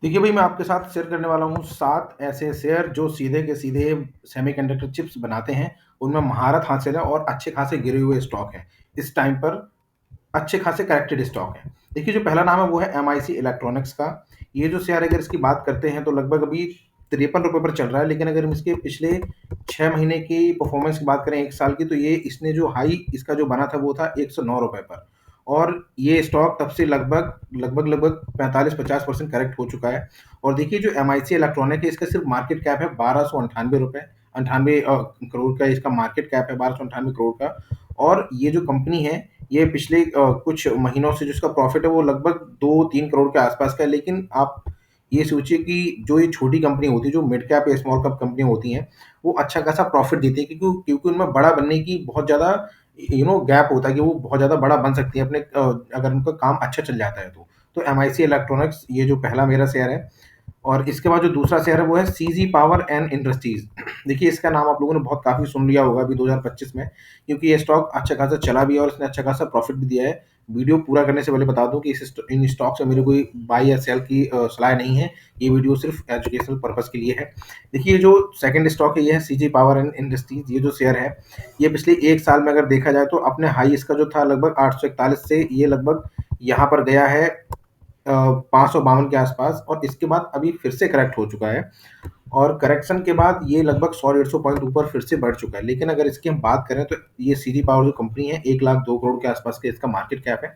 देखिए भाई, मैं आपके साथ शेयर करने वाला हूँ 7 ऐसे शेयर जो सीधे के सीधे सेमीकंडक्टर चिप्स बनाते हैं, उनमें महारत हासिल है और अच्छे खासे गिरे हुए स्टॉक हैं। इस टाइम पर अच्छे खासे करेक्टेड स्टॉक हैं। देखिए, जो पहला नाम है वो है एमआईसी इलेक्ट्रॉनिक्स का। ये जो शेयर अगर इसकी बात करते हैं तो लगभग अभी ₹53 पर चल रहा है, लेकिन अगर हम इसके पिछले 6 महीने की परफॉर्मेंस की बात करें 1 साल की, तो ये इसने जो हाई इसका जो बना था वो था ₹109 पर। और ये स्टॉक तब से लगभग 45-50% करेक्ट हो चुका है। और देखिए, जो एमआईसी इलेक्ट्रॉनिक है इसका सिर्फ मार्केट कैप है ₹1298, 98 करोड़ का इसका मार्केट कैप है, 1298 करोड़ का। और ये जो कंपनी है, ये पिछले कुछ महीनों से जो इसका प्रॉफिट है वो लगभग 2-3 करोड़ के आसपास का है। लेकिन आप ये सोचिए कि जो ये छोटी कंपनी होती है, जो मिड कैप या स्मॉल कैप कंपनी होती हैं, वो अच्छा खासा प्रॉफिट देती है, क्योंकि उनमें बड़ा बनने की बहुत ज़्यादा गैप होता है कि वो बहुत ज़्यादा बड़ा बन सकती है अपने अगर उनका काम अच्छा चल जाता है तो। तो एमआईसी इलेक्ट्रॉनिक्स ये जो पहला मेरा शेयर है। और इसके बाद जो दूसरा शेयर है वो है सीजी पावर एंड इंडस्ट्रीज। देखिए, इसका नाम आप लोगों ने बहुत काफ़ी सुन लिया होगा अभी 2025 में, क्योंकि ये स्टॉक अच्छा खासा चला भी है और इसने अच्छा खासा प्रॉफिट भी दिया है। वीडियो पूरा करने से पहले बता दूं कि इन स्टॉक से मेरी कोई बाई या सेल की सलाह नहीं है। ये वीडियो सिर्फ एजुकेशनल पर्पस के लिए है। देखिए, जो सेकंड स्टॉक है ये है सीजी पावर एंड इंडस्ट्रीज। ये जो शेयर है, ये पिछले 1 साल में अगर देखा जाए तो अपने हाई इसका जो था लगभग 841 से ये लगभग यहाँ पर गया है 552 के आसपास, और इसके बाद अभी फिर से करेक्ट हो चुका है। और करेक्शन के बाद ये लगभग 100-150 पॉइंट ऊपर फिर से बढ़ चुका है। लेकिन अगर इसकी हम बात करें तो ये सीजी पावर जो कंपनी है 1,02 करोड़ के आसपास के इसका मार्केट कैप है।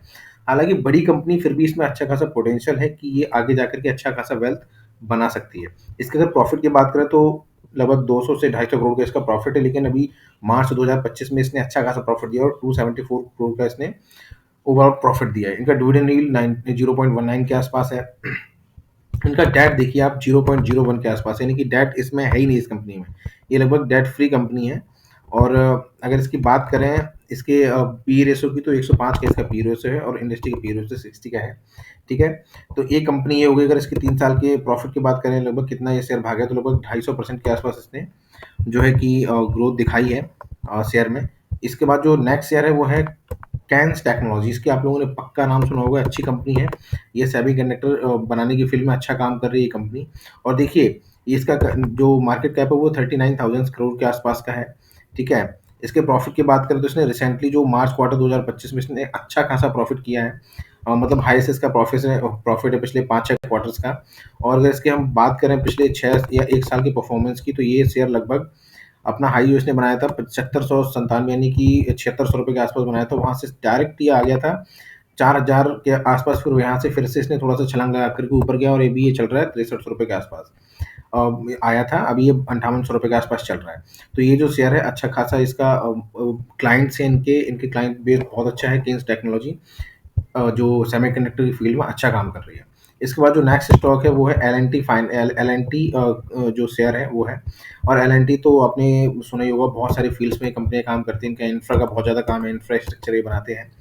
हालांकि बड़ी कंपनी, फिर भी इसमें अच्छा खासा पोटेंशियल है कि ये आगे जाकर के अच्छा खासा वेल्थ बना सकती है। इसके अगर प्रॉफिट की बात करें तो लगभग 200 से 250 करोड़ का इसका प्रॉफिट है। लेकिन अभी मार्च 2025 में इसने अच्छा खासा प्रॉफिट दिया और 274 करोड़ का इसने ओवरऑल प्रॉफिट दिया है। इनका डिविडेंड यील्ड 0.19 के आसपास है। इनका डेट देखिए आप 0.01 के आसपास है, यानी कि डेट इसमें है ही नहीं इस कंपनी में। ये लगभग डेट फ्री कंपनी है। और अगर इसकी बात करें इसके पी रेशो की, तो 105 का इसका पी रेशो है और इंडस्ट्री का पी रेशो 60 का है। ठीक है, तो एक कंपनी ये हो गई। अगर इसके 3 साल के प्रॉफिट की बात करें, लगभग कितना ये शेयर भागा है, तो लगभग 250% के आसपास इसने जो है कि ग्रोथ दिखाई है शेयर में। इसके बाद जो नेक्स्ट शेयर है वो है कैन्स टेक्नोलॉजी। इसके आप लोगों ने पक्का नाम सुना होगा, अच्छी कंपनी है। ये सेमीकंडक्टर बनाने की फील्ड में अच्छा काम कर रही है ये कंपनी। और देखिए, इसका जो मार्केट कैप है वो 39,000 करोड़ के आसपास का है। ठीक है, इसके प्रॉफिट की बात करें तो इसने रिसेंटली जो मार्च क्वार्टर 2025 में इसने अच्छा खासा प्रॉफिट किया है। मतलब हाईएस्ट इसका प्रॉफिट है पिछले 5-6 क्वार्टर्स का। और अगर इसकी हम बात करें पिछले 6 या 1 साल की परफॉर्मेंस की, तो ये शेयर लगभग अपना हाई उसने बनाया था 7597, यानी कि 7600 रुपये के आसपास बनाया था। वहाँ से डायरेक्ट ये आ गया था 4000 के आसपास। फिर यहाँ से फिर से इसने थोड़ा सा छलांग लगा करके ऊपर गया और अभी ये चल रहा है 6300 रुपये के आसपास आया था। अभी ये 5800 रुपये के आसपास चल रहा है। तो ये जो शेयर है अच्छा खासा इसका क्लाइंट्स हैं, इनके इनके क्लाइंट बेस बहुत अच्छा है। केन्स टेक्नोलॉजी जो सेमीकंडक्टर की फील्ड में अच्छा काम कर रही है। इसके बाद जो नेक्स्ट स्टॉक है वो है एल एन टी जो शेयर है वो है। और एल एन टी तो आपने सुना ही होगा, बहुत सारी फील्ड्स में कंपनियां काम करती हैं। इनका इंफ्रा का बहुत ज़्यादा काम है, इंफ्रास्ट्रक्चर ये बनाते हैं।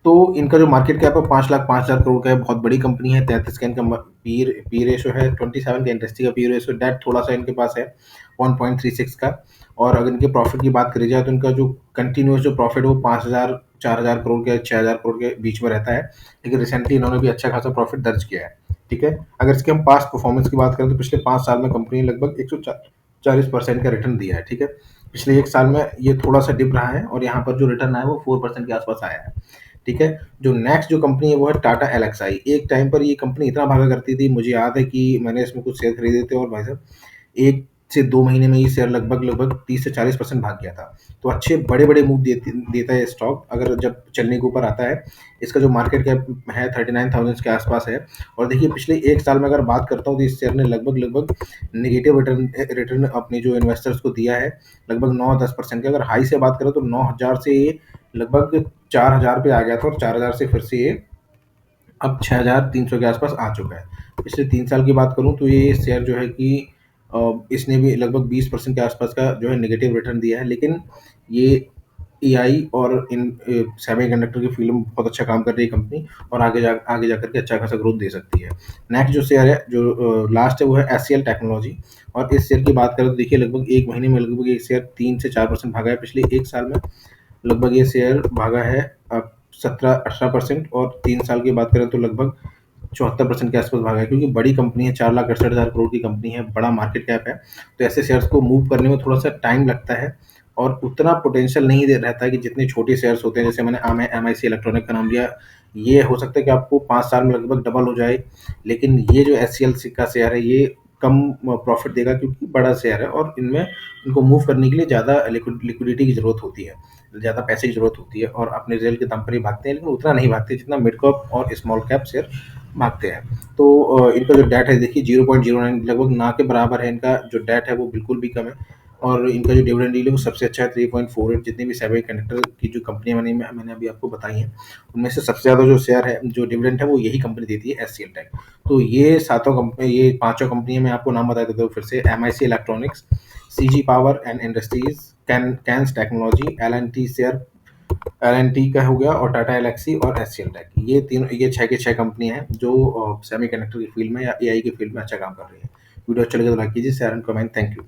तो इनका जो मार्केट कैप है 5,05,000 करोड़ का है। बहुत बड़ी कंपनी है। 33 का इनका पी पी रेशो है, 27 का इंडस्ट्री का पी रेशो। डेट थोड़ा सा इनके पास है 1.36 का। और अगर इनके प्रॉफिट की बात करी जाए तो इनका जो कंटिन्यूस जो प्रॉफिट है वो 5,000 4,000 करोड़ के 6,000 करोड़ के बीच में रहता है। लेकिन रिसेंटली इन्होंने भी अच्छा खासा प्रॉफिट दर्ज किया है। ठीक है, अगर इसके हम पास्ट परफॉर्मेंस की बात करें तो पिछले 5 साल में कंपनी ने लगभग 140% का रिटर्न दिया है। ठीक है, पिछले 1 साल में ये थोड़ा सा डिप रहा है और यहाँ पर जो रिटर्न आया वो 4% के आसपास आया है। ठीक है, जो नेक्स्ट जो कंपनी है वो है टाटा एलेक्साई। एक टाइम पर ये कंपनी इतना भागा करती थी, मुझे याद है कि मैंने इसमें कुछ शेयर खरीदे थे और भाई साहब 1 से 2 महीने में ये शेयर लगभग 30 से 40% भाग गया था। तो अच्छे बड़े-बड़े मूव देता है ये स्टॉक अगर जब चलने के ऊपर आता है। इसका जो मार्केट कैप है 39,000 के आसपास है। और देखिए, पिछले 1 साल में अगर बात करता हूँ तो इस शेयर ने लगभग नेगेटिव रिटर्न रिटर्न अपने जो इन्वेस्टर्स को दिया है, लगभग 9-10% के। अगर हाई से बात करें तो 9,000 से ये लगभग 4,000 पे आ गया था और 4,000 से फिर से ये अब 6,300 के आसपास आ चुका है। पिछले 3 साल की बात करूँ तो ये शेयर जो है कि इसने भी लगभग 20% के आसपास का जो है नेगेटिव रिटर्न दिया है। लेकिन ये एआई और इन सेमीकंडक्टर की फील्ड में बहुत अच्छा काम कर रही है कंपनी, और आगे जाकर के अच्छा खासा ग्रोथ दे सकती है। नेक्स्ट जो शेयर है जो लास्ट है वो है एचसीएल टेक्नोलॉजी। और इस शेयर की बात करें तो देखिए, लगभग 1 महीने में लगभग ये शेयर 3 से 4% भागा है। पिछले 1 साल में लगभग ये शेयर भागा है 17-18%। और 3 साल की बात करें तो लगभग 74% के आसपास भागा है, क्योंकि बड़ी कंपनी है, 4,68,000 करोड़ की कंपनी है, बड़ा मार्केट कैप है, तो ऐसे शेयर्स को मूव करने में थोड़ा सा टाइम लगता है और उतना पोटेंशियल नहीं दे रहता है कि जितने छोटे शेयर्स होते हैं। जैसे मैंने एम आई सी इलेक्ट्रॉनिक का नाम लिया, ये हो सकता है कि आपको 5 साल में लगभग डबल हो जाए, लेकिन ये जो एस सी एल का शेयर है ये कम प्रॉफिट देगा, क्योंकि बड़ा शेयर है और इनमें इनको मूव करने के लिए ज़्यादा लिक्विडिटी की ज़रूरत होती है, ज़्यादा पैसे की ज़रूरत होती है, और अपने रिजल्ट के दम पर ही भागते हैं, लेकिन उतना नहीं भागते जितना मिड कैप और स्मॉल कैप शेयर भागते हैं। तो इनका जो डेट है देखिए 0.09 लगभग ना के बराबर है, इनका जो डेट है वो बिल्कुल भी कम है, और इनका जो डिविडेंड यील्ड है वो सबसे अच्छा है 3.48। जितनी भी सेमी कंडक्टर की जो कंपनियां मैंने अभी आपको बताई हैं, उनमें से सबसे ज़्यादा जो शेयर है, जो डिविडेंड है, वो यही कंपनी देती है, एस सी एल टेक। तो ये सातों कंपनी, ये पांचों कंपनियां मैं आपको नाम बता देता हूँ फिर से: M I C electronics, C G power and industries, Kaynes technology, L N T share, L N T का हो गया, और टाटा एलेक्सी और एस सी एल टेक। ये तीनों, ये छः के छः कंपनियां हैं जो सेमी कंडक्टर की फील्ड में या ए आई की फील्ड में अच्छा काम कर रही है। वीडियो अच्छा लगे तो लाइक कीजिए, share and comment. Thank you.